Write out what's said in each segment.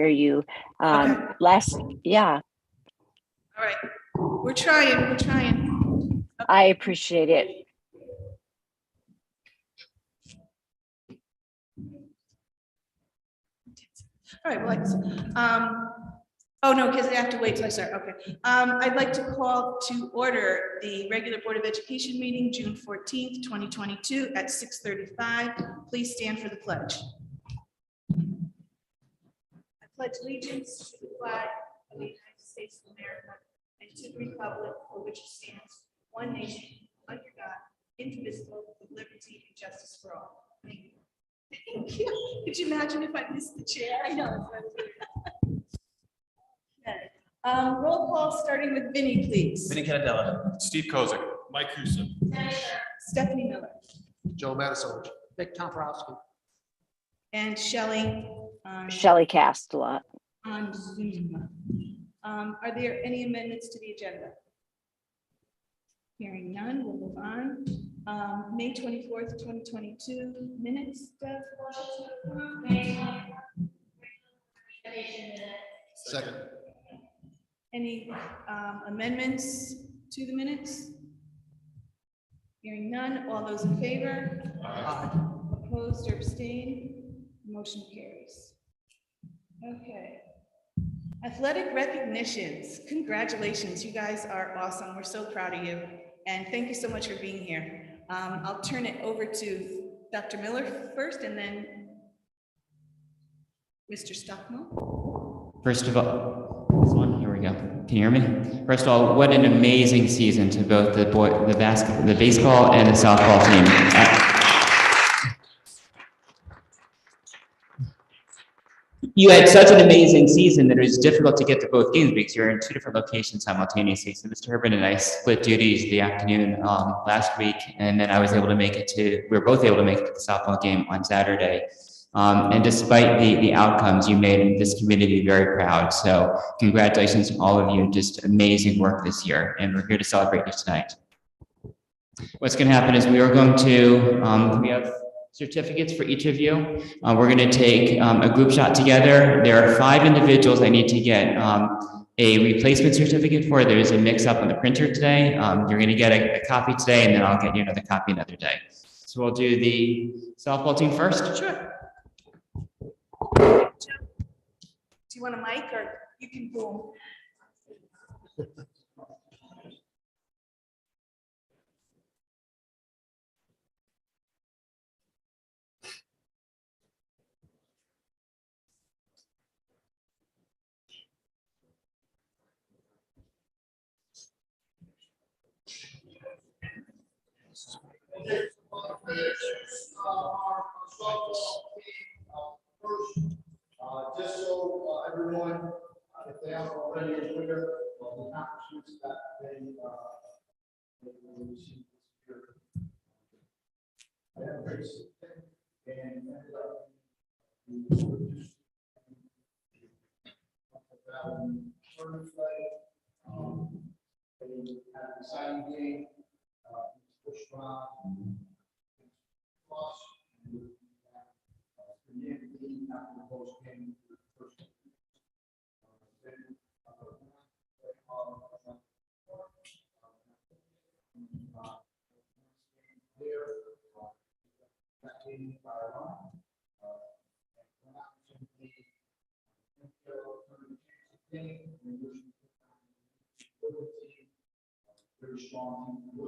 hear you. Okay. Yeah, All right. We're trying. I appreciate it. All right, well, oh no, because I have to wait till I start, okay. I'd like to call to order the regular Board of Education meeting, June 14th, 2022 at 6:35. Please stand for the pledge. I pledge allegiance to the flag of the United States of America and to the republic for which it stands, one nation, under God, indivisible, with liberty and justice for all. Thank you. Thank you. Could you imagine if I missed the chair? I know. Okay. Roll call starting with Vinnie, please. Vinnie Cannadella. Steve Kozik. Mike Huson. Stephanie Miller. Joe Madison. Vic Tomporowski. And Shelley. Shelley Castelot. On Zoom. Are there any amendments to the agenda? Hearing none, we'll move on. May 24th, 2022 minutes. Second. Any amendments to the minutes? Hearing none, all those in favor? Opposed or abstained? Motion carries. Okay. Athletic recognitions. Congratulations. You guys are awesome. We're so proud of you. And thank you so much for being here. I'll turn it over to Dr. Miller first and then Mr. Stockmo. First of all, this one, here we go. Can you hear me? First of all, what an amazing season to both the baseball and the softball team. You had such an amazing season that it was difficult to get to both games because you're in two different locations simultaneously. So Mr. Herbert and I split duties the afternoon last week, and then I was able to make it to, we were both able to make it to the softball game on Saturday. And despite the outcomes, you made this community very proud. So congratulations to all of you, just amazing work this year. And we're here to celebrate you tonight. What's going to happen is we are going to, we have certificates for each of you. We're going to take a group shot together. There are 5 individuals I need to get a replacement certificate for. There's a mix up on the printer today. You're going to get a copy today, and then I'll get you another copy another day. So we'll do the softball team first. Sure. Do you want a mic or you can boom? Just so everyone, if they haven't already aware of the accomplishments that they received this year. I have raised and ended up they had an exciting game, pushed around, cross, after the post game, first. Very strong team.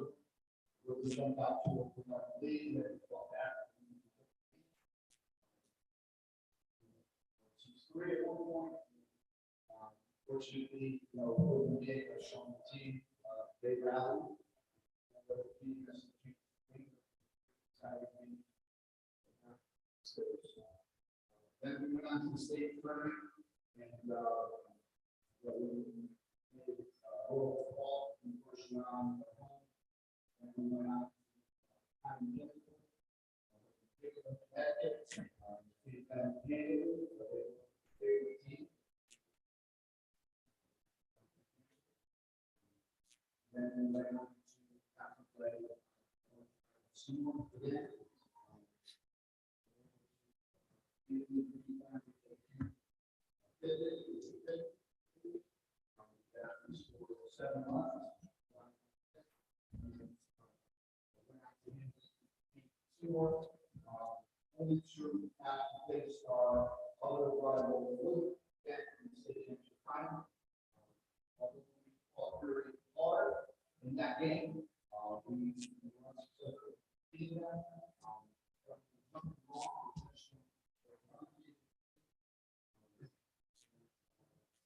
We went back to the lead and got back. Great at one point. Fortunately, Golden Gate has shown the team, they rallied. Then we went on to the state tournament and we made fall in the first round at home. And we went on then we went on to play someone for that. 7 months. Only two applicants are other rival wood and state time. Very hard in that game.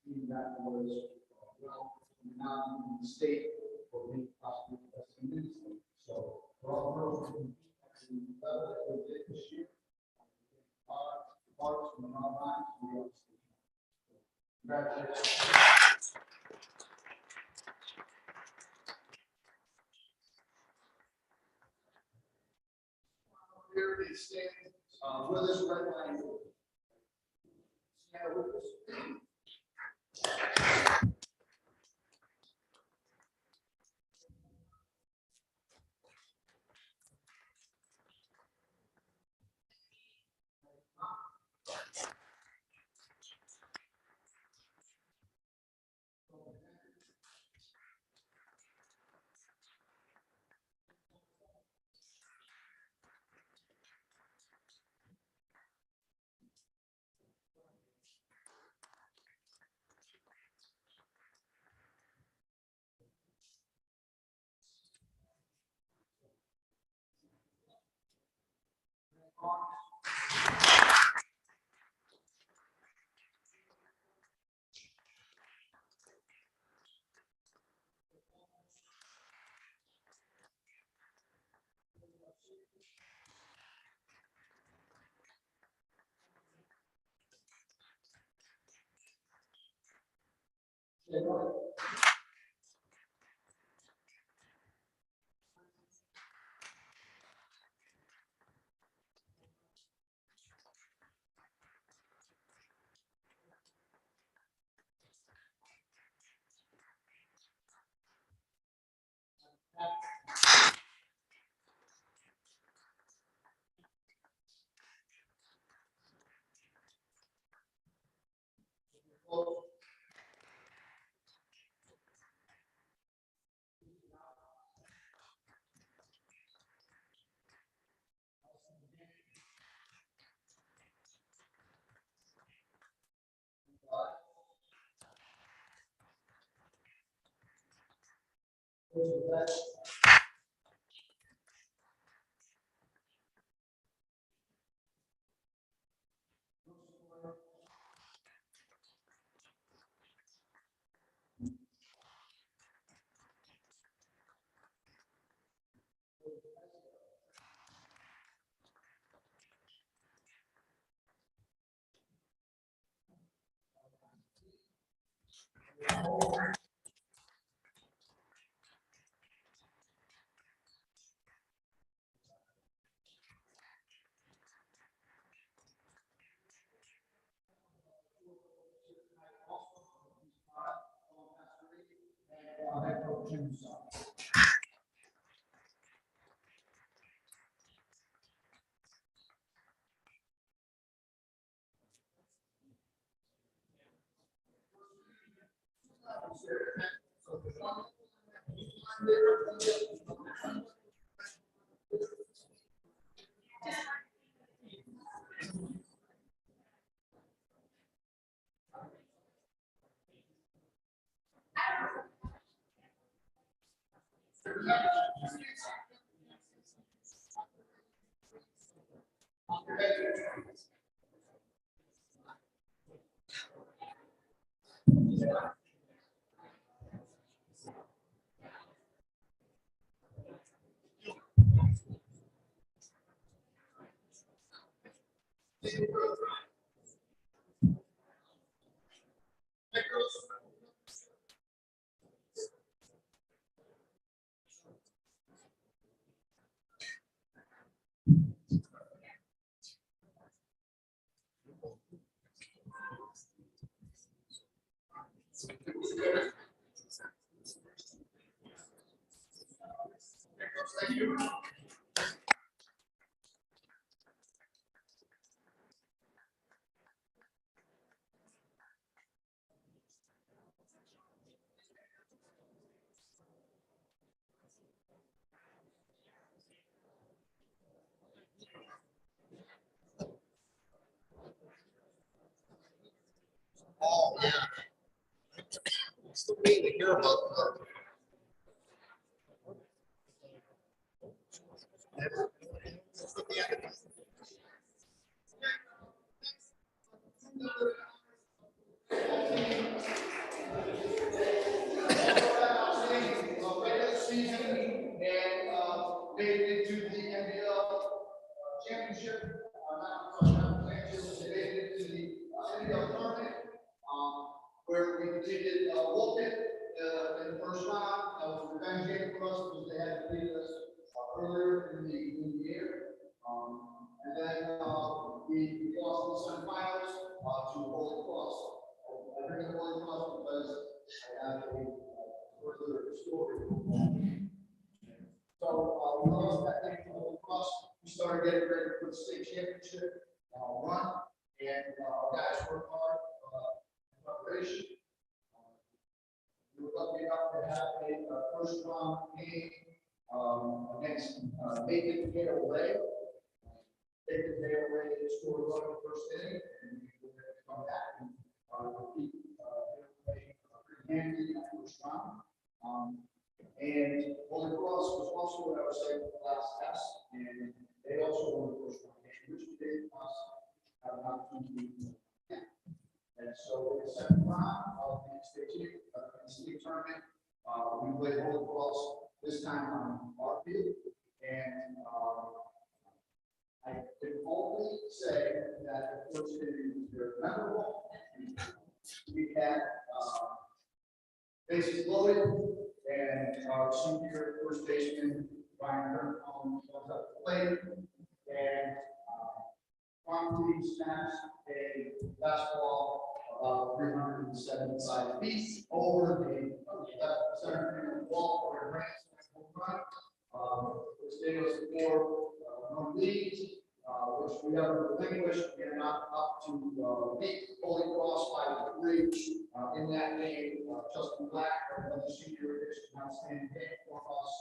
We that was not in the state or maybe possibly less than this. So we're all girls this year. Parks and online. Congratulations. Here they stand with us right line. Stand with us. Oh, yeah. Still waiting to hear about her. Regular season and made it into the NBL championship. Not championship, they made it into the NBL tournament, where we defeated Wilton in the first round. That was a revenge game for us because they had to beat us earlier in the year. And then we lost in the semifinals to Holy Cross. I bring up Holy Cross because I have a further story. So we lost that game to Holy Cross. We started getting ready for the state championship run, and our guys worked hard in preparation. We were lucky enough to have a first round game against Nathan Gale Ray. Nathan Gale Ray scored a run in the first inning, and we were going to come back and repeat pretty handy in that first round. And Holy Cross was also what I was saying the last test, and they also won the first round game, which gave us an opportunity to win. And so in the second round of the state tournament, we played Holy Cross this time on our field, and I can only say that the first inning was very memorable. We had bases loaded, and our senior first baseman Ryan Hurtcomb was up to plate, and promptly snaps a fastball about 375 feet over the left center field wall for a grand slam home run. Which gave us 4 leads, which we have relinquished. We are not up to beat Holy Cross by 3 in that game. Justin Black, another senior, pitched an outstanding game for us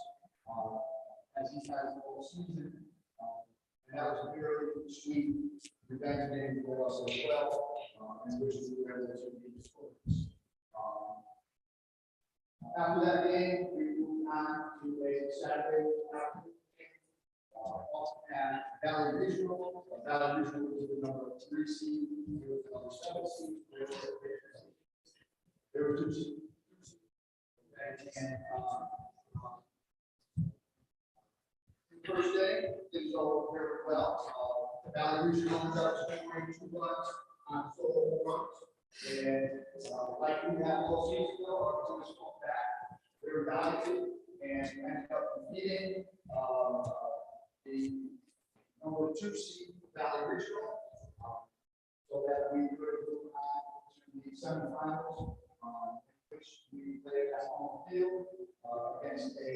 as he has the whole season. And that was a very sweet revenge game for us as well, in which we were able to beat the Scorpions. After that game, we moved on to a Saturday afternoon game at Valley Regional. Valley Regional was the number 3 seed, we were the number 7 seed. There were 2 seeds. And the first day didn't go very well. The Valley Regional ended up scoring 2 runs on solo runs, and like we had all season ago, our team was back. They were valued and ended up defeating the number 2 seed Valley Regional, so that we could move on to the semifinals, which we played at home field against a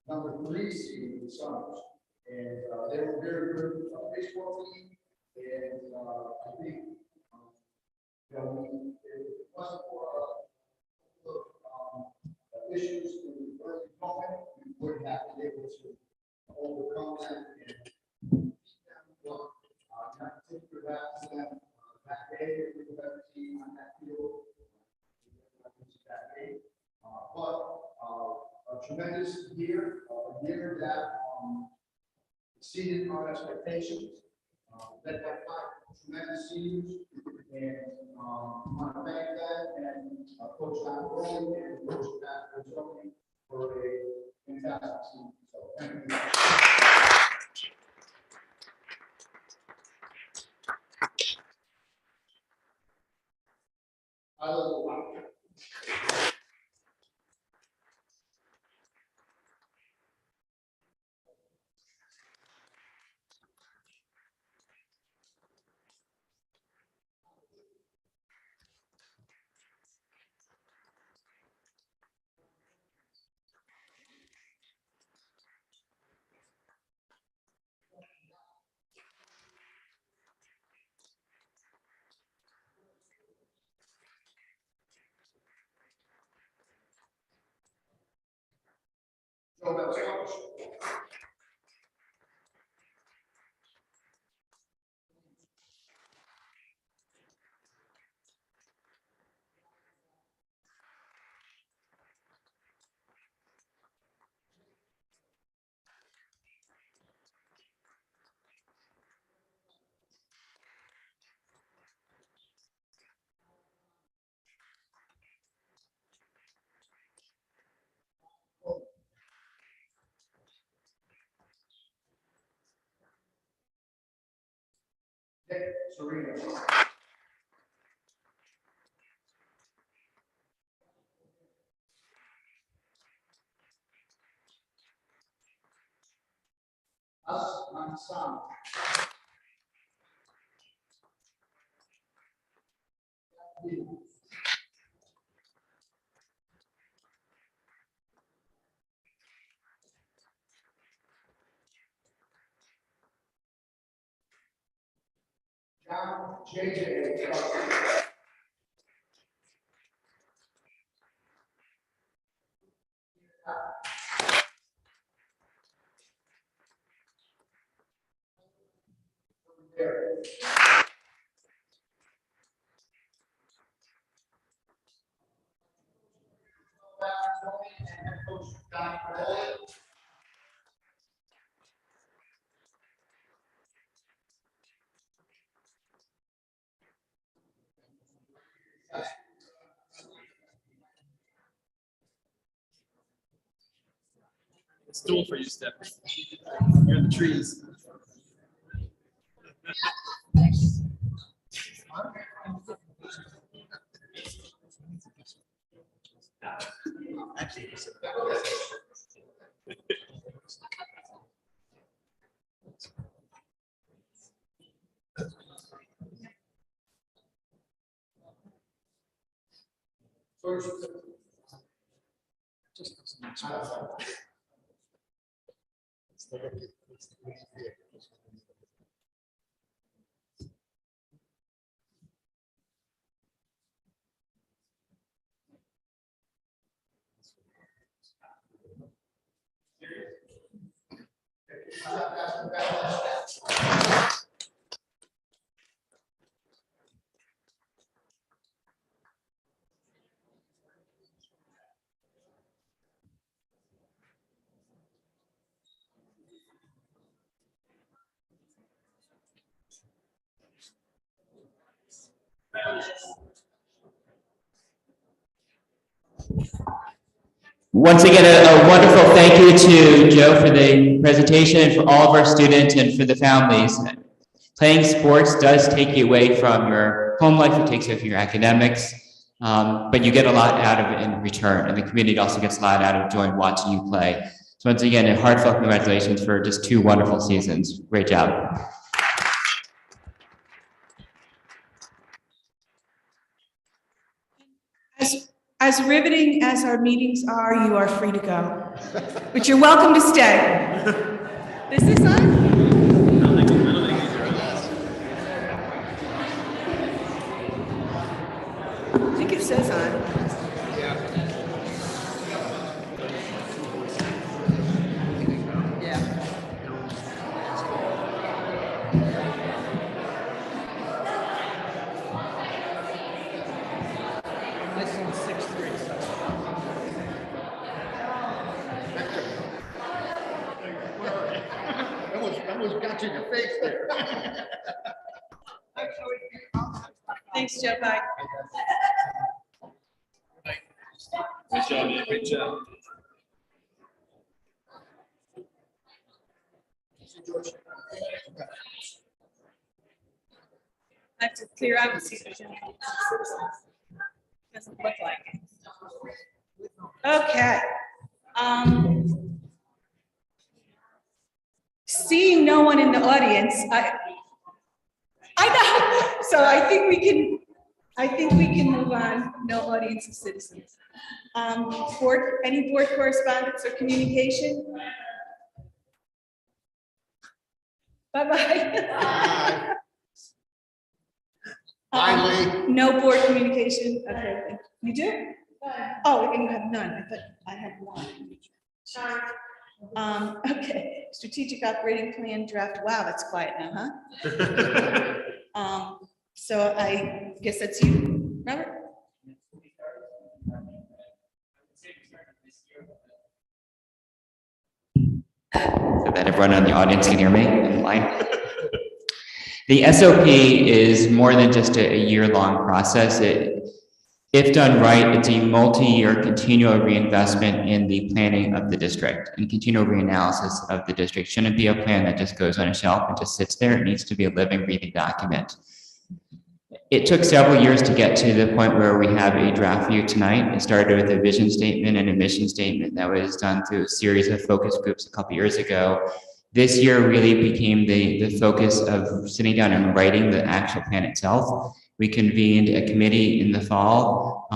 number 3 seed in the Summers. And they were very good baseball team, and I think it wasn't for issues in the early moment, we would have been able to overcome them and beat them. Well, not particular that to them that day, we were the better team on that field. That day. But a tremendous year, a year that exceeded our expectations. Led by 5 tremendous seniors, and I want to thank them and Coach Don Rowley and Coach Pat Rizzoli for a fantastic season. So thank you. I love the wow. Okay, Serena. Us, on some. John J.J. Stool for you, Steph. You're in the trees. Once again, a wonderful thank you to Joe for the presentation and for all of our students and for the families. Playing sports does take you away from your home life, it takes you away from your academics, but you get a lot out of it in return, and the community also gets a lot out of enjoying watching you play. So once again, a heartfelt congratulations for just 2 wonderful seasons. Great job. As riveting as our meetings are, you are free to go. But you're welcome to stay. This is on? I think it says on. Almost got you in your face there. Thanks, Joe. Bye. Good job, man. Great job. I have to clear out and see if there's any citizens. Doesn't look like it. Okay. Seeing no one in the audience, I know. So I think we can move on. No audience of citizens. Any board correspondence or communication? Bye-bye. Finally. No board communication. Okay, you do? Oh, and you have none. I thought I had one. Okay, strategic operating plan draft. Wow, that's quiet now, huh? So I guess that's you, Robert? So that everyone in the audience can hear me in line. The SOP is more than just a year-long process. If done right, it's a multi-year continual reinvestment in the planning of the district and continual reanalysis of the district. Shouldn't be a plan that just goes on a shelf and just sits there. It needs to be a living, breathing document. It took several years to get to the point where we have a draft view tonight. It started with a vision statement and a mission statement that was done through a series of focus groups a couple years ago. This year really became the focus of sitting down and writing the actual plan itself. We convened a committee in the fall.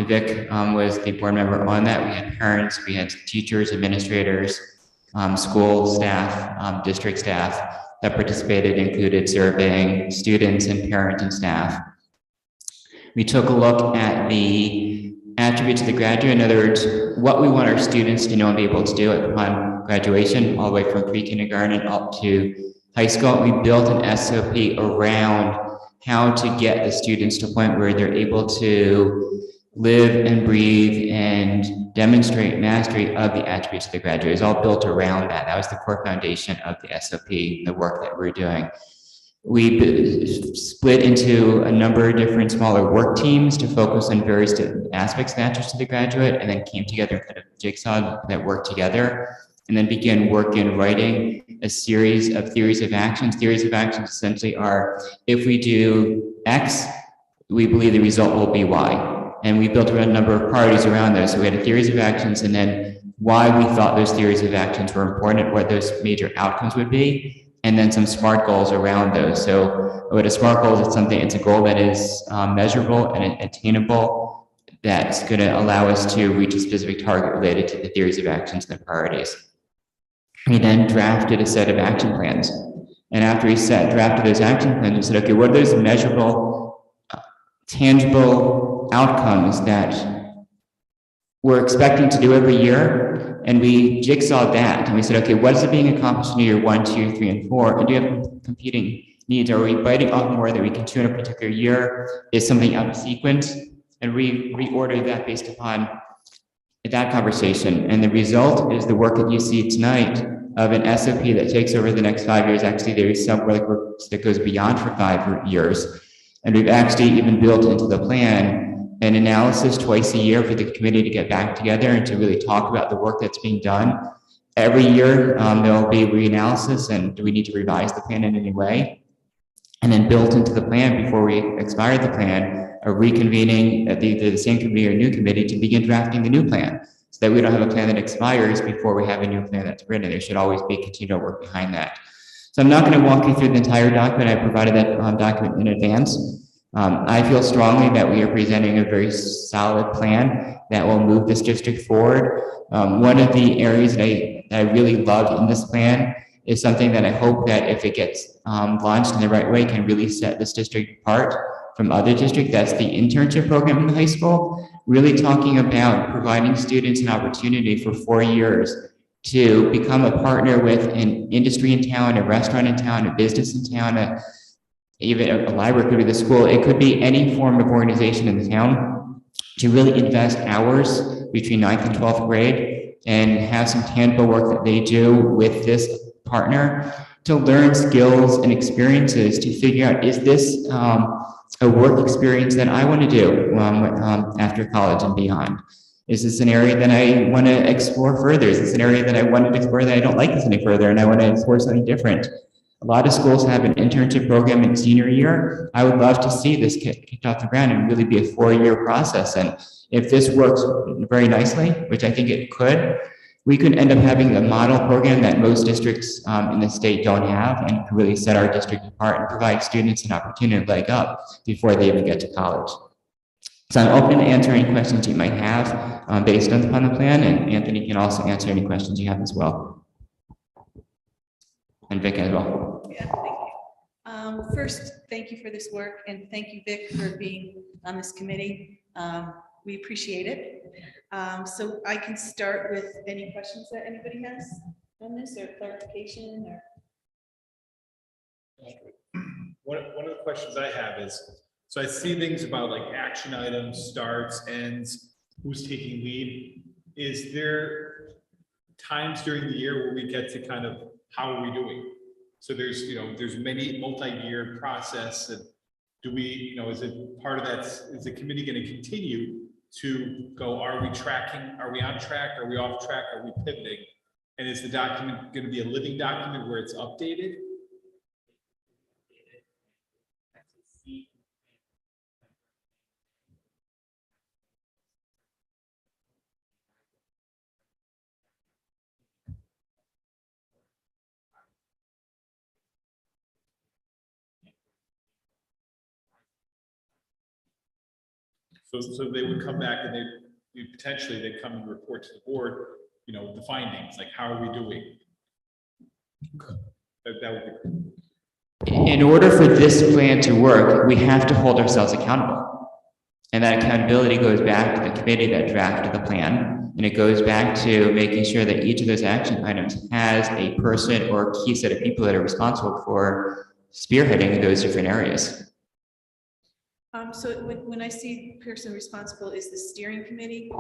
Vic was the board member on that. We had parents, we had teachers, administrators, school staff, district staff that participated, included surveying students and parents and staff. We took a look at the attributes of the graduate. In other words, what we want our students to know and be able to do upon graduation, all the way from pre-kindergarten up to high school. We built an SOP around how to get the students to a point where they're able to live and breathe and demonstrate mastery of the attributes of the graduate. It's all built around that. That was the core foundation of the SOP, the work that we're doing. We split into a number of different smaller work teams to focus on various aspects of the attributes of the graduate, and then came together and kind of jigsaw that worked together, and then began working, writing a series of theories of actions. Theories of actions essentially are, if we do X, we believe the result will be Y. And we built a number of priorities around those. So we had a theories of actions, and then why we thought those theories of actions were important, what those major outcomes would be, and then some SMART goals around those. So what a SMART goal is, it's a goal that is measurable and attainable, that's going to allow us to reach a specific target related to the theories of actions and the priorities. We then drafted a set of action plans. And after we drafted those action plans, we said, okay, what are those measurable, tangible outcomes that we're expecting to do every year? And we jigsawed that. And we said, okay, what is it being accomplished in year 1, 2, 3, and 4? And do you have competing needs? Are we biting off more that we can chew in a particular year? Is something out of sequence? And we reordered that based upon that conversation. And the result is the work that you see tonight of an SOP that takes over the next 5 years. Actually, there is some work that goes beyond for 5 years. And we've actually even built into the plan an analysis twice a year for the committee to get back together and to really talk about the work that's being done. Every year, there'll be reanalysis, and do we need to revise the plan in any way? And then built into the plan before we expire the plan, a reconvening at either the same committee or new committee to begin drafting the new plan, so that we don't have a plan that expires before we have a new plan that's written. There should always be continual work behind that. So I'm not going to walk you through the entire document. I provided that document in advance. I feel strongly that we are presenting a very solid plan that will move this district forward. One of the areas that I really love in this plan is something that I hope that if it gets launched in the right way can really set this district apart from other districts. That's the internship program in the high school, really talking about providing students an opportunity for 4 years to become a partner with an industry in town, a restaurant in town, a business in town, even a library could be the school. It could be any form of organization in the town to really invest hours between 9th and 12th grade and have some tangible work that they do with this partner to learn skills and experiences to figure out, is this a work experience that I want to do after college and beyond? Is this an area that I want to explore further? Is this an area that I want to explore that I don't like this any further and I want to explore something different? A lot of schools have an internship program in senior year. I would love to see this kicked off the ground and really be a 4-year process. And if this works very nicely, which I think it could, we could end up having a model program that most districts in the state don't have, and could really set our district apart and provide students an opportunity to leg up before they even get to college. So I'm open to answer any questions you might have based upon the plan, and Anthony can also answer any questions you have as well. And Vic as well. Yeah, thank you. First, thank you for this work, and thank you, Vic, for being on this committee. We appreciate it. So I can start with any questions that anybody has on this, or clarification, or. One of the questions I have is, so I see things about like action items, starts, ends, who's taking lead. Is there times during the year where we get to kind of, how are we doing? So there's, there's many multi-year process, and do we, is it part of that, is the committee going to continue to go, are we tracking, are we on track, are we off track, are we pivoting? And is the document going to be a living document where it's updated? So they would come back and potentially they'd come and report to the board, the findings, like how are we doing? That would be. In order for this plan to work, we have to hold ourselves accountable. And that accountability goes back to the committee that drafted the plan. And it goes back to making sure that each of those action items has a person or a key set of people that are responsible for spearheading those different areas. So when I see person responsible is the steering committee,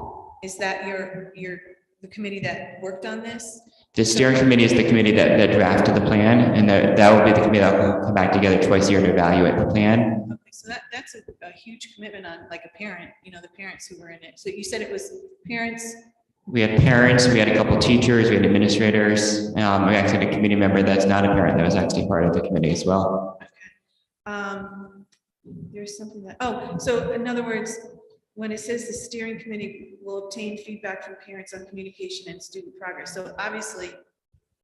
is that the committee that worked on this? The steering committee is the committee that drafted the plan, and that will be the committee that will come back together twice a year to evaluate the plan. Okay, so that's a huge commitment on like a parent, the parents who were in it. So you said it was parents? We had parents, we had a couple teachers, we had administrators. We actually had a committee member that's not a parent that was actually part of the committee as well. Okay. There's something so in other words, when it says the steering committee will obtain feedback from parents on communication and student progress. So obviously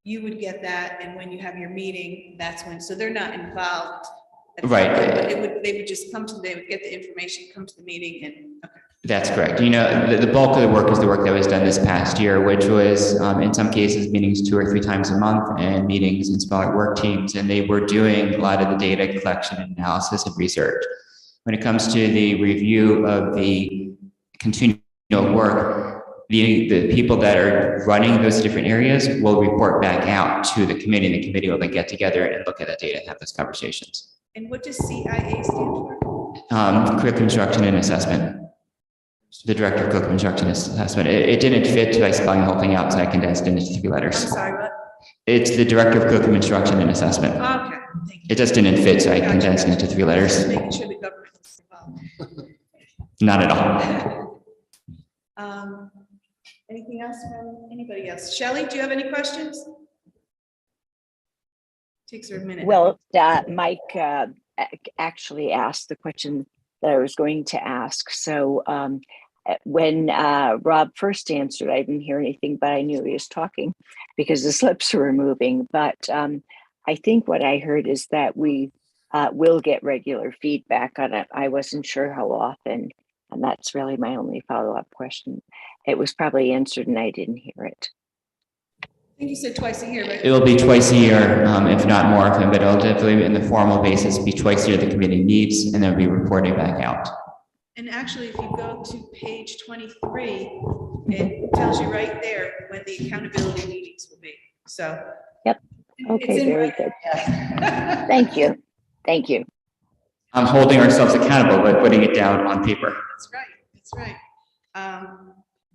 you would get that, and when you have your meeting, that's when, so they're not involved. Right. But they would just they would get the information, come to the meeting and, okay. That's correct. The bulk of the work is the work that was done this past year, which was in some cases meetings 2 or 3 times a month and meetings in smaller work teams. And they were doing a lot of the data collection and analysis and research. When it comes to the review of the continual work, the people that are running those different areas will report back out to the committee, and the committee will then get together and look at that data and have those conversations. And what does CIA stand for? Curriculum instruction and assessment. The director of curriculum instruction assessment. It didn't fit by spelling the whole thing out, so I condensed it into 3 letters. I'm sorry, what? It's the director of curriculum instruction and assessment. Okay, thank you. It just didn't fit, so I condensed it into 3 letters. Just making sure the government was involved. Not at all. Anything else from anybody else? Shelley, do you have any questions? Takes her a minute. Well, Mike actually asked the question that I was going to ask. So when Rob first answered, I didn't hear anything, but I knew he was talking because the slips were moving. But I think what I heard is that we will get regular feedback on it. I wasn't sure how often, and that's really my only follow-up question. It was probably answered and I didn't hear it. I think you said twice a year, right? It will be twice a year, if not more often, but it'll definitely, in the formal basis, be twice a year the committee meets, and they'll be reporting back out. And actually, if you go to page 23, it tells you right there when the accountability meetings will be. So. Yep. it's Okay, in very writing. good. Thank you. Thank you. I'm holding ourselves accountable by putting it down on paper. That's right. That's right.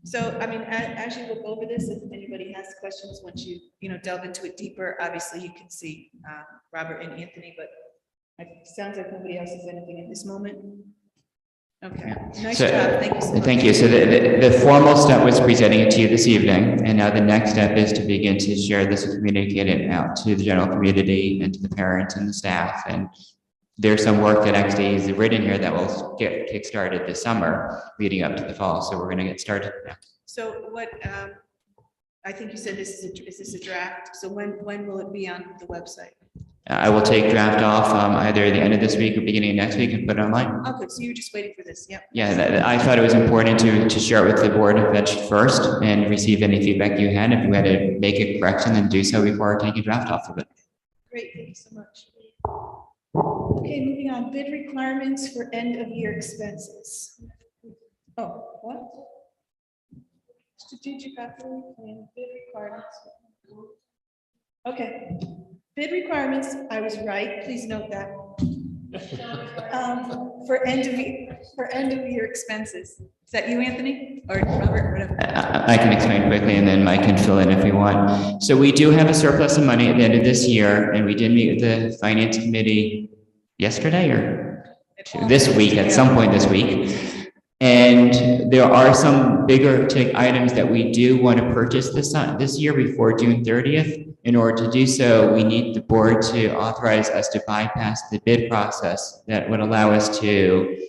So, I mean, as you look over this, if anybody has questions, once you delve into it deeper, obviously you can see Robert and Anthony, but it sounds like nobody else has anything at this moment. Okay, nice So, job. Thank you so much. Thank you. So the formal step was presenting it to you this evening, and now the next step is to begin to share this and communicate it out to the general community and to the parents and the staff. And there's some work that actually is written here that will get kickstarted this summer, leading up to the fall. So we're going to get started now. So what, I think you said is this a draft? So when will it be on the website? I will take draft off either the end of this week or beginning of next week and put it online. Okay, so you're just waiting for this, yep. Yeah, I thought it was important to share it with the board first and receive any feedback you had. If you had to make a correction, then do so before taking draft off of it. Great, thank you so much. Okay, moving on, bid requirements for end of year expenses. Oh, what? Strategic operating plan, bid requirements. Okay, bid requirements, I was right, please note that. For end of year expenses. Is that you, Anthony, or Robert, whatever? I can explain quickly and then Mike can fill in if you want. So we do have a surplus of money at the end of this year, and we did meet with the finance committee yesterday or this week, at some point this week. And there are some bigger ticket items that we do want to purchase this year before June 30th. In order to do so, we need the board to authorize us to bypass the bid process that would allow us to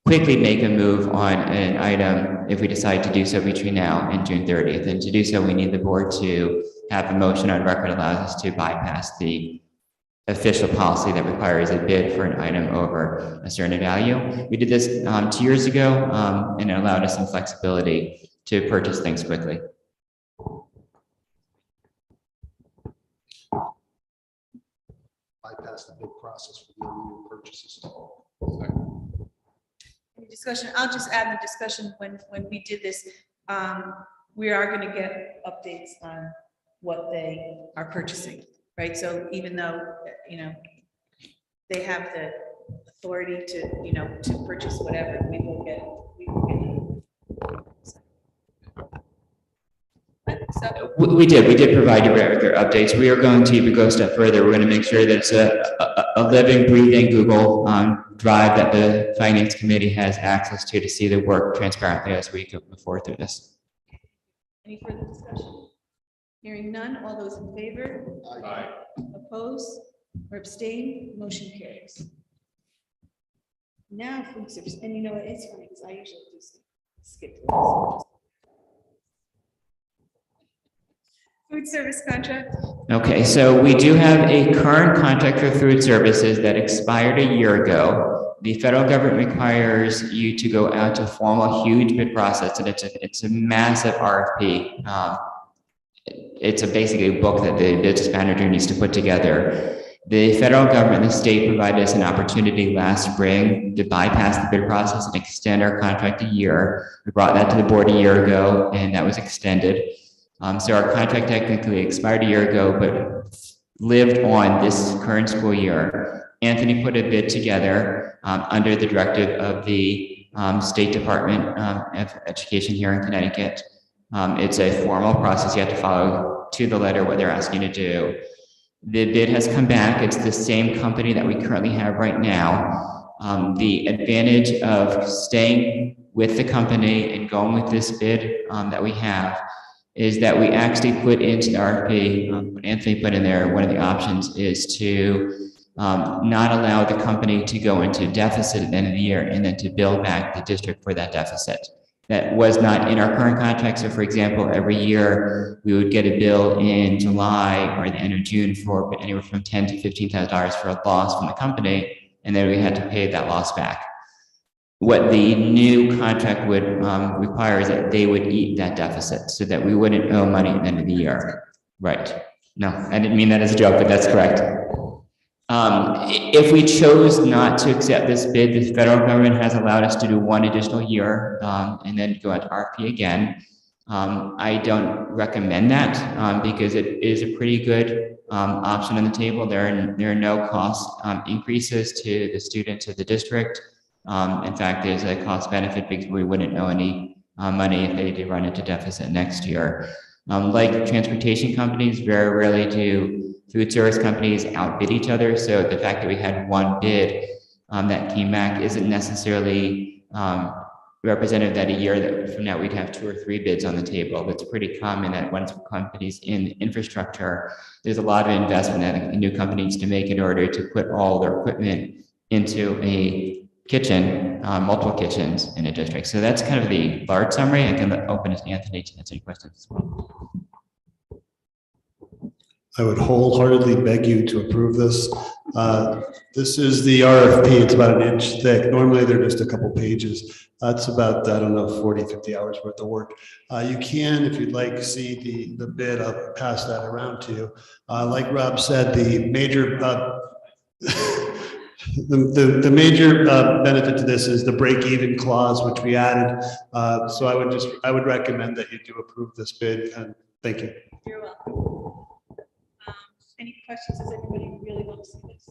quickly make a move on an item if we decide to do so between now and June 30th. And to do so, we need the board to have a motion on record that allows us to bypass the official policy that requires a bid for an item over a certain value. We did this 2 years ago, and it allowed us some flexibility to purchase things quickly. Bypass the bid process for the new purchases. Any discussion? I'll just add the discussion when we did this. We are going to get updates on what they are purchasing, right? So even though, they have the authority to, to purchase whatever, we will get. So, We did provide you with their updates. We are going to even go a step further. We're going to make sure that it's a living, breathing Google Drive that the Finance Committee has access to see the work transparently as we go forward through this. any further discussion? Hearing none, all those in favor? Aye. Oppose or abstain, motion carries. Now, food service, and it's funny because I usually do skip this. Food service contract. Okay, so we do have a current contract for food services that expired a year ago. The federal government requires you to go out to form a huge bid process, and it's a massive RFP. It's basically a book that the business manager needs to put together. The federal government and the state provided us an opportunity last spring to bypass the bid process and extend our contract a year. We brought that to the board a year ago, and that was extended. So our contract technically expired a year ago, but lived on this current school year. Anthony put a bid together under the directive of the State Department of Education here in Connecticut. It's a formal process you have to follow to the letter what they're asking you to do. The bid has come back. It's the same company that we currently have right now. The advantage of staying with the company and going with this bid that we have is that we actually put into the RFP, what Anthony put in there, one of the options is to not allow the company to go into deficit at the end of the year and then to bill back the district for that deficit. That was not in our current contract. So for example, every year we would get a bill in July or the end of June for anywhere from $10,000 to $15,000 for a loss from the company, and then we had to pay that loss back. What the new contract would require is that they would eat that deficit so that we wouldn't owe money at the end of the year. Right. No, I didn't mean that as a joke, but that's correct. If we chose not to accept this bid, the federal government has allowed us to do one additional year and then go out to RFP again. I don't recommend that because it is a pretty good option on the table. There are no cost increases to the students of the district. In fact, there's a cost benefit because we wouldn't owe any money if they did run into deficit next year. Like transportation companies, very rarely do food service companies outbid each other. So the fact that we had one bid that came back isn't necessarily representative that a year from now we'd have 2 or 3 bids on the table. It's pretty common that once companies in infrastructure, there's a lot of investment that a new company needs to make in order to put all their equipment into a kitchen, multiple kitchens in a district. So that's kind of the large summary. I can open it to Anthony to answer any questions as well. I would wholeheartedly beg you to approve this. This is the RFP. It's about 1 inch thick. Normally they're just a couple pages. That's about, 40, 50 hours worth of work. You can, if you'd like, see the bid. I'll pass that around to you. Like Rob said, the major the major benefit to this is the break-even clause, which we added. So I would recommend that you do approve this bid, and thank you. You're welcome. Any questions? Does anybody really want to see this?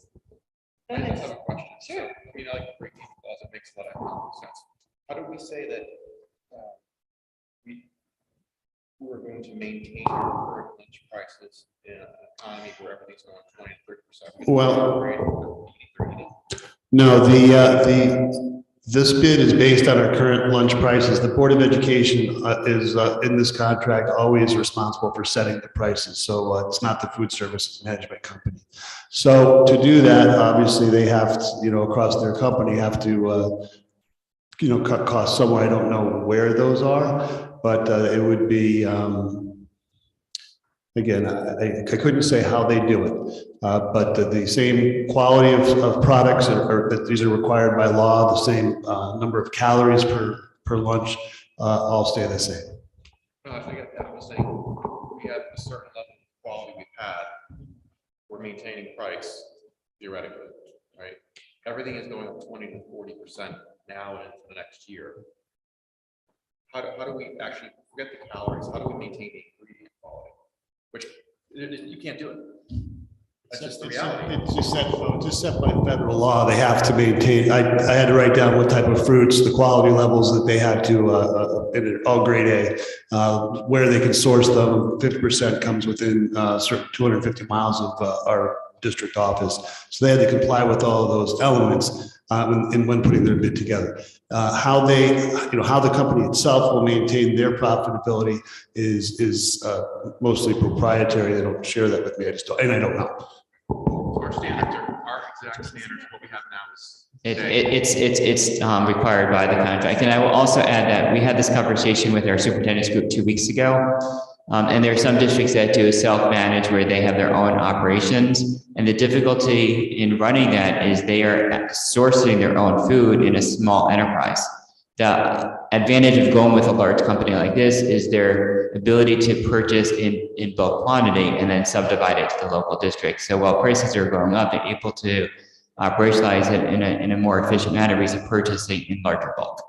Go I ahead. just have a question. Sure. I mean, I like the breaking clause, it makes a lot of sense. How do we say that we're going to maintain our current lunch prices in an economy where everything's going 20 to 30%? Well, No, this bid is based on our current lunch prices. The Board of Education is in this contract always responsible for setting the prices. So it's not the food services management company. So to do that, obviously they have to, across their company have to, cut costs somewhere. I don't know where those are, but it would be, again, I couldn't say how they do it, but the same quality of products or that these are required by law, the same number of calories per lunch, all stay the same. No, I think I was saying, we have a certain level of quality we've had. We're maintaining price theoretically, right? Everything is going up 20 to 40% now and into the next year. How do we actually forget the calories? How do we maintain the ingredient quality? Which you can't do it. That's just the reality. It's just set by federal law. They have to maintain, I had to write down what type of fruits, the quality levels that they had to, all grade A, where they can source them. 50% comes within certain 250 miles of our district office. So they had to comply with all of those elements when putting their bid together. How the company itself will maintain their profitability is mostly proprietary. They don't share that with me. I don't know. Our standards are, our exact standards, what we have now is. It's required by the contract. And I will also add that we had this conversation with our superintendent's group 2 weeks ago. And there are some districts that do self-manage where they have their own operations. And the difficulty in running that is they are sourcing their own food in a small enterprise. The advantage of going with a large company like this is their ability to purchase in bulk quantity and then subdivide it to the local district. So while prices are going up, they're able to operationalize it in a more efficient manner because of purchasing in larger bulk.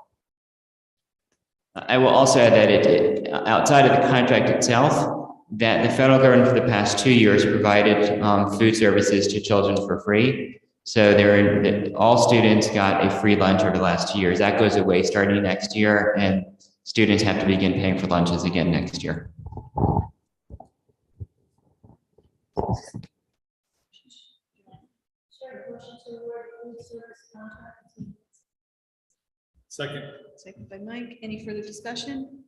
I will also add that outside of the contract itself, that the federal government for the past 2 years provided food services to children for free. So all students got a free lunch over the last 2 years. That goes away starting next year, and students have to begin paying for lunches again next year. Second. Second by Mike. Any further discussion?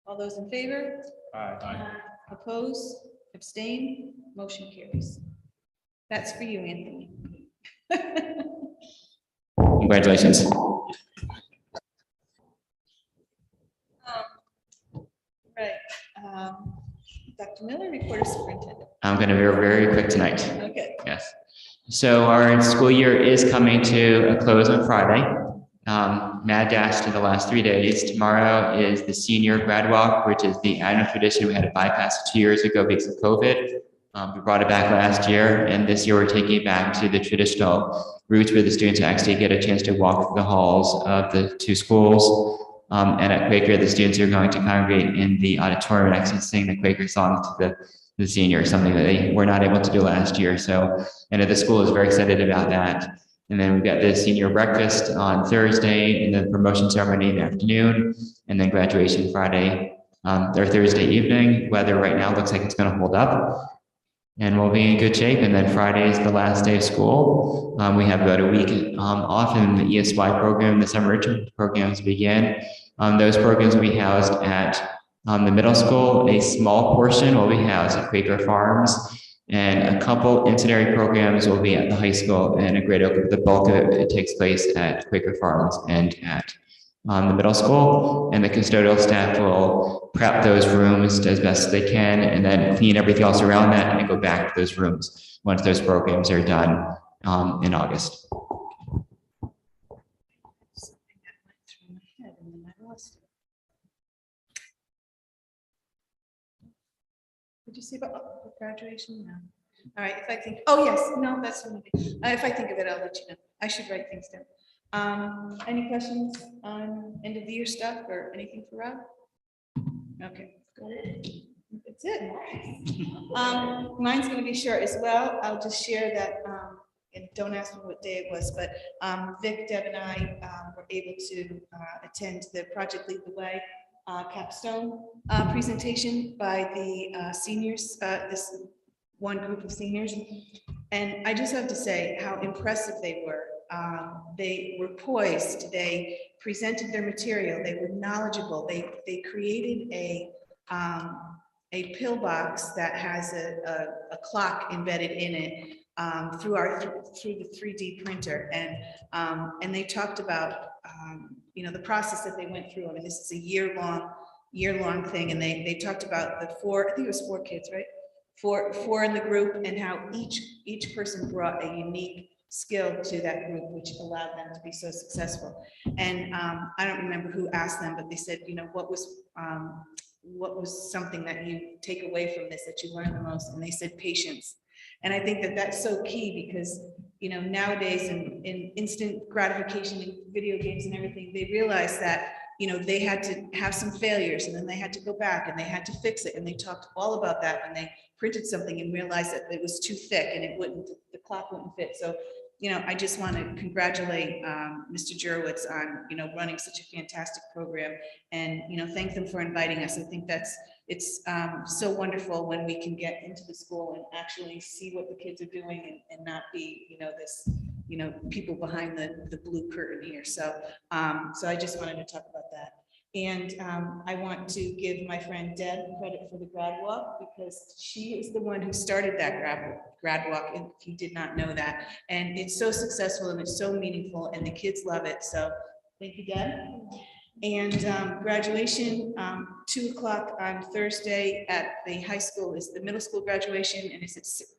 All those in favor? Aye. Oppose? Abstain? Motion carries. That's for you, Anthony. Congratulations. Right. Dr. Miller, reporter superintendent. I'm going to be very quick tonight. Okay. Yes. So our school year is coming to a close on Friday. Mad dash to the last 3 days. Tomorrow is the senior grad walk, which is the annual tradition. We had to bypass it 2 years ago because of COVID. We brought it back last year, and this year we're taking it back to the traditional routes where the students actually get a chance to walk through the halls of the two schools. And at Quaker, the students are going to congregate in the auditorium and actually sing the Quaker song to the seniors, something that they were not able to do last year. So, and the school is very excited about that. And then we've got the senior breakfast on Thursday, and then promotion ceremony in the afternoon, and then graduation Friday or Thursday evening. Weather right now looks like it's going to hold up, and we'll be in good shape. And then Friday is the last day of school. We have about a week off in the ESY program. The summer enrichment programs begin. Those programs will be housed at the middle school. A small portion will be housed at Quaker Farms, and a couple incendiary programs will be at the high school, and the bulk of it takes place at Quaker Farms and at the middle school. And the custodial staff will prep those rooms as best as they can, and then clean everything else around that, and then go back to those rooms once those programs are done in August. Something that went through my head and then I lost it. Did you see about graduation? No. All right, if I think, oh, yes, no, that's something. If I think of it, I'll let you know. I should write things down. Any questions on end of the year stuff or anything for Rob? Okay, that's it. Mine's gonna be short as well. I'll just share that, and don't ask me what day it was, but Vic, Deb, and I were able to attend the Project Lead the Way capstone presentation by the seniors, this one group of seniors. And I just have to say how impressive they were they were poised, they presented their material, they were knowledgeable, they created a pillbox that has a clock embedded in it through the 3D printer. And they talked about, you know, the process that they went through. I mean, this is a year-long thing. And they talked about the four, I think it was 4 kids, right? Four in the group, and how each person brought a unique skill to that group, which allowed them to be so successful. And I don't remember who asked them, but they said, you know, what was something that you take away from this that you learned the most? And they said patience. And I think that that's so key, because, you know, nowadays in instant gratification in video games and everything, they realize that, you know, they had to have some failures, and then they had to go back and they had to fix it. And they talked all about that when they printed something and realized that it was too thick and the clock wouldn't fit. So, you know, I just want to congratulate Mr. Jurowitz on, you know, running such a fantastic program, and, you know, thank them for inviting us. I think it's so wonderful when we can get into the school and actually see what the kids are doing, and not be, you know, this, you know, people behind the blue curtain here. So, so I just wanted to talk about that. And I want to give my friend Deb credit for the grad walk, because she is the one who started that grad walk, if you did not know that. And it's so successful and it's so meaningful, and the kids love it. So thank you, Deb. And graduation, 2 o'clock on Thursday at the high school is the middle school graduation, and it's at 6.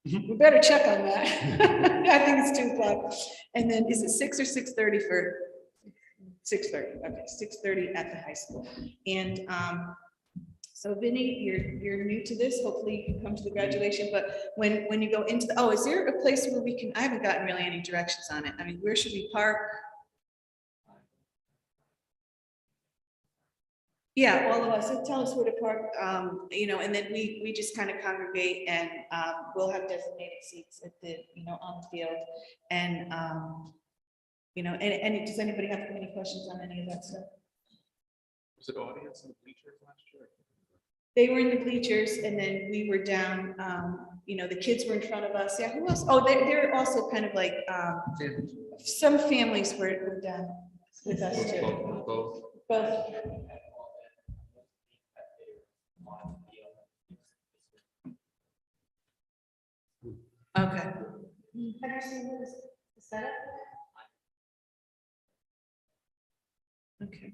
We better check on that. I think it's 2 o'clock. And then is it 6 or 6:30 for 6:30? Okay, 6:30 at the high school. And so Vinny, you're new to this. Hopefully you can come to the graduation. But when you go into the, is there a place where we can? I haven't gotten really any directions on it. I mean, where should we park? Yeah, all of us. So tell us where to park, you know, and then we just kind of congregate, and we'll have designated seats at the, you know, on the field. And, you know, and does anybody have any questions on any of that stuff? Was it audience in the bleachers last year? They were in the bleachers, and then we were down, you know, the kids were in front of us. Yeah, who else? Oh, they're also kind of like, some families were down with us too. Both. Okay. Have you seen the setup? Okay.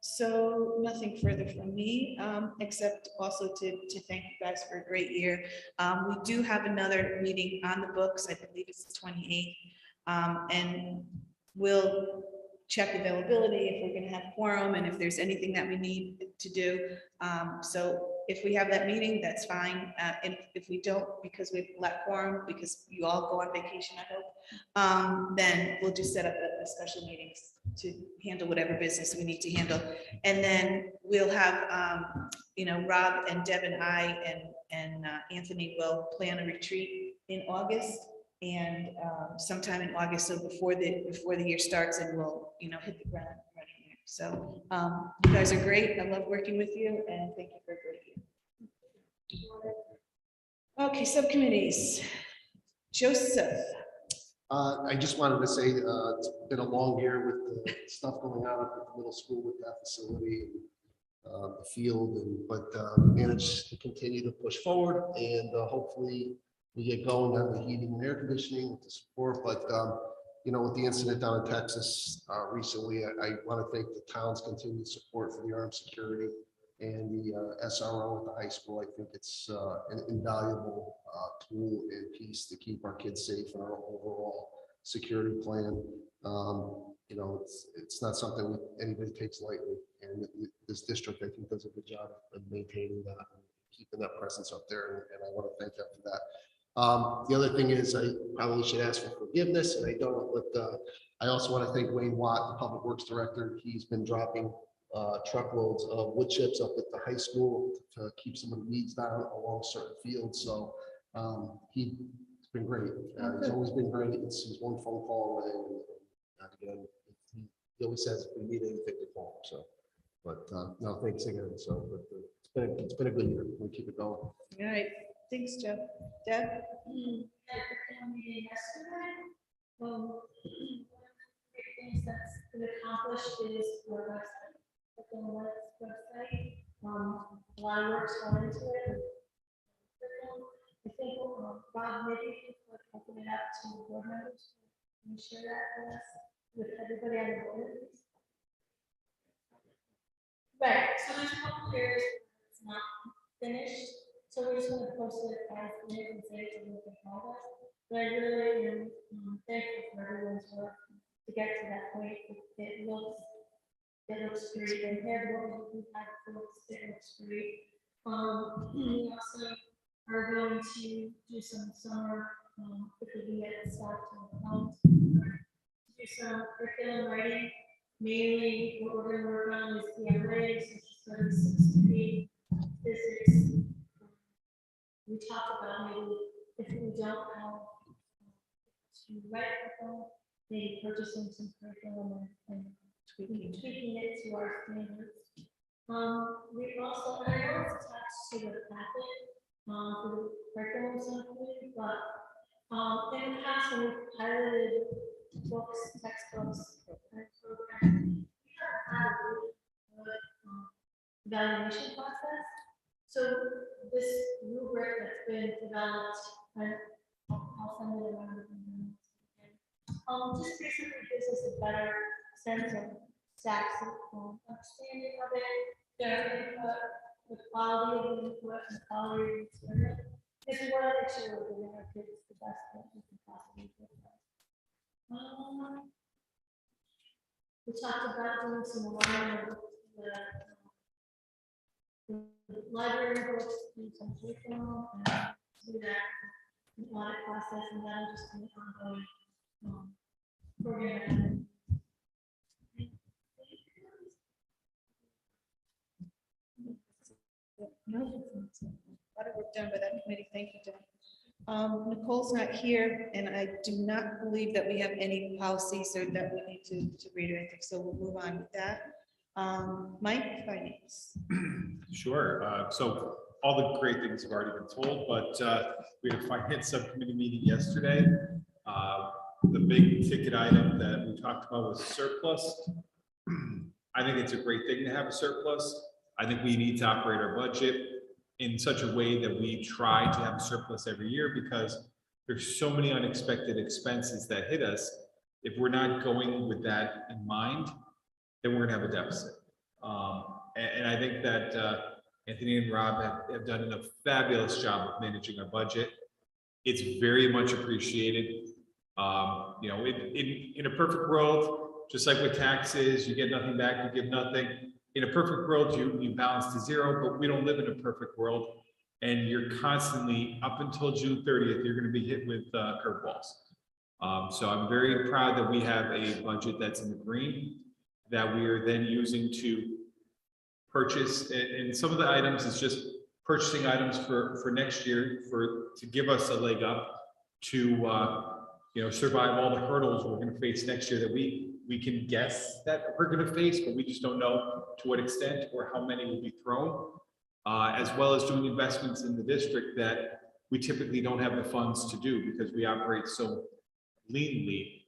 So nothing further from me, except also to thank you guys for a great year. We do have another meeting on the books. I believe it's the 28th. And we'll check availability if we're going to have quorum, and if there's anything that we need to do. So if we have that meeting, that's fine. And if we don't, because we've let quorum, because you all go on vacation, I hope, then we'll just set up a special meeting to handle whatever business we need to handle. And then we'll have, you know, Rob and Deb and I and Anthony will plan a retreat in August. And sometime in August, so before the year starts, and we'll, you know, hit the ground running there. So you guys are great. I love working with you, and thank you for a great year. Okay, subcommittees. Joseph. I just wanted to say it's been a long year with the stuff going on at the middle school with that facility, and the field, but managed to continue to push forward, and hopefully we get going on the heating and air conditioning with the support. But you know, with the incident down in Texas recently, I want to thank the town's continued support for the armed security and the SRO at the high school. I think it's an invaluable tool and piece to keep our kids safe in our overall security plan. You know, it's not something anybody takes lightly, and this district, I think, does a good job of maintaining that, keeping that presence up there, and I want to thank them for that. The other thing is, I probably should ask for forgiveness, and I don't, but I also want to thank Wayne Watt, the Public Works Director. He's been dropping truckloads of wood chips up at the high school to keep some of the weeds down along certain fields. So he's been great. He's always been great. He's one phone call away. And again, he always says if we need anything to call him. So But no, thanks again. So, but it's been a good year. We'll keep it going. All right, thanks, Jeff. Deb? At the meeting yesterday, great things that's been accomplished is our website, the website. A lot of work's gone into it. I think, Rob, maybe you could open it up to board members and share that with us, with everybody on the board. Right, so there's a couple areas where it's not finished, so we're just gonna post it as it is and say it's a little bit progress. But I really am thankful for everyone's work to get to that point. It looks great, and here what we've had, it looks great. We also are going to do some summer, if we can get staff to do some curriculum writing. Mainly, what we're gonna work on is the analytics, study, physics. We talked about maybe if we don't have to write curriculum, maybe purchasing some curriculum and tweaking it to our standards. We also, I know it's attached to the packet, for the curriculum subcommittee, but, in the past, when we piloted books, textbooks, and programs, we haven't had a really good, evaluation process. So this rubric that's been developed, and I'll send it around. Just basically gives us a better sense of staff's understanding of it, their input, the quality of the input, and the quality of the experience. If we want to make sure we're giving our kids the best that we can possibly give them. We talked about doing some alignment with the library books, do some curriculum, and do that in the audit process, and that'll just be ongoing program. A lot of work done by that committee. Thank you, Jen. Nicole's not here, and I do not believe that we have any policies or that we need to read or anything, so we'll move on with that. Mike, finance. Sure. So all the great things have already been told, but we had a finance subcommittee meeting yesterday. The big ticket item that we talked about was surplus. I think it's a great thing to have a surplus. I think we need to operate our budget in such a way that we try to have a surplus every year, because there's so many unexpected expenses that hit us. If we're not going with that in mind, then we're gonna have a deficit. And I think that Anthony and Rob have done a fabulous job of managing our budget. It's very much appreciated. You know, in a perfect world, just like with taxes, you get nothing back, you give nothing. In a perfect world, you balance to zero, but we don't live in a perfect world. And you're constantly, up until June 30th, you're gonna be hit with curveballs. So I'm very proud that we have a budget that's in the green, that we are then using to purchase. And some of the items is just purchasing items for next year, to give us a leg up to survive all the hurdles we're gonna face next year, that we can guess that we're gonna face, but we just don't know to what extent or how many will be thrown, as well as doing investments in the district that we typically don't have the funds to do because we operate so leanly.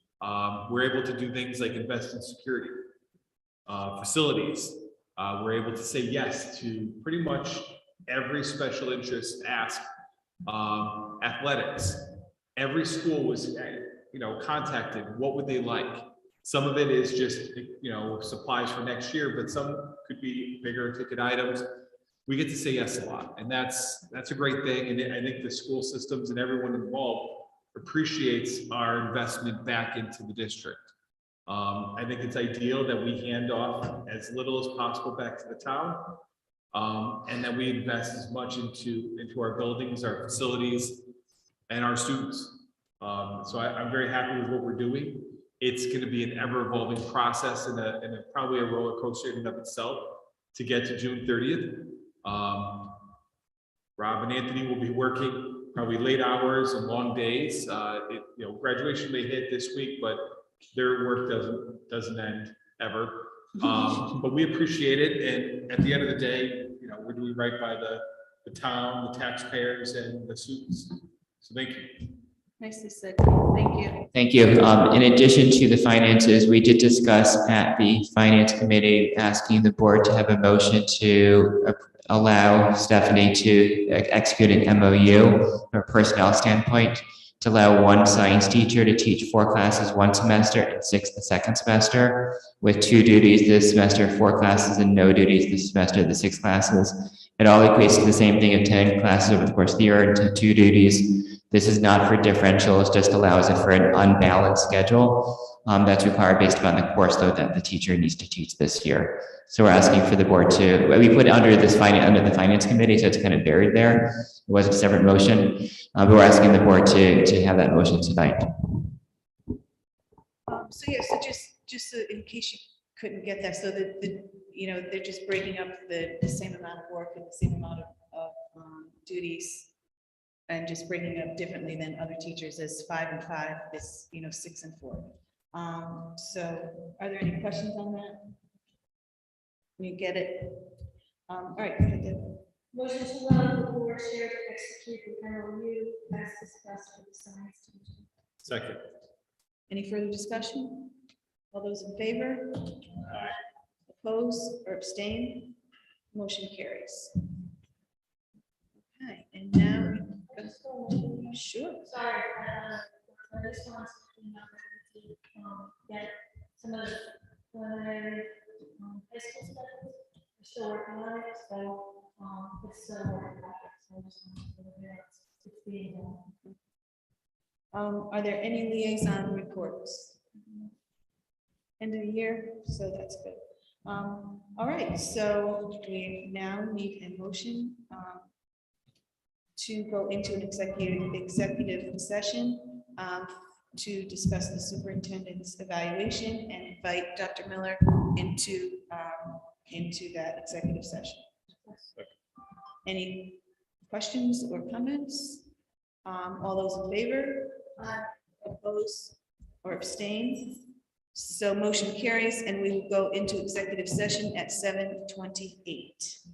We're able to do things like invest in security, facilities. We're able to say yes to pretty much every special interest ask. Athletics. Every school was, contacted. What would they like? Some of it is just, supplies for next year, but some could be bigger ticket items. We get to say yes a lot, and that's a great thing. And I think the school systems and everyone involved appreciates our investment back into the district. I think it's ideal that we hand off as little as possible back to the town, and that we invest as much into our buildings, our facilities, and our students. So I'm very happy with what we're doing. It's going to be an ever-evolving process and probably a roller coaster in and of itself to get to June 30th. Rob and Anthony will be working probably late hours and long days. Graduation may hit this week, but their work doesn't end ever. But we appreciate it, and at the end of the day, you know, we're doing right by the town, the taxpayers, and the students. So thank you. Nicely said. Thank you. Thank you. In addition to the finances, we did discuss at the finance committee asking the board to have a motion to allow Stephanie to execute an MOU from a personnel standpoint to allow one science teacher to teach 4 classes one semester and 6 the second semester, with 2 duties this semester, 4 classes, and no duties this semester, the 6 classes. It all equates to the same thing of 10 classes over the course of the year and 2 duties. This is not for differentials, just allows it for an unbalanced schedule that's required based upon the course load that the teacher needs to teach this year. So we're asking for the board to, we put it under the finance committee, so it's kind of buried there. It was a separate motion, but we're asking the board to have that motion tonight. So yeah, so just so in case you couldn't get that, so that you know, they're just breaking up the same amount of work and the same amount of duties, and just breaking it up differently than other teachers as 5 and 5, this, you know, 6 and 4. So are there any questions on that? You get it? All right, go ahead, Deb. Motion to allow the board chair to execute the MOU as discussed with the science teacher. Second. Any further discussion? All those in favor? Oppose or abstain? Motion carries. Okay, and now, sure. Sorry, I just want to get some of the preliminary high school stuff. We're still working on it, so it's still a work in progress. So I just want to know that it's being done. Are there any liaison reports? End of the year, so that's good. All right, so we now need a motion to go into an executive session to discuss the superintendent's evaluation and invite Dr. Miller into that executive session. Any questions or comments? All those in favor? Oppose or abstain? So motion carries, and we will go into executive session at 7:28.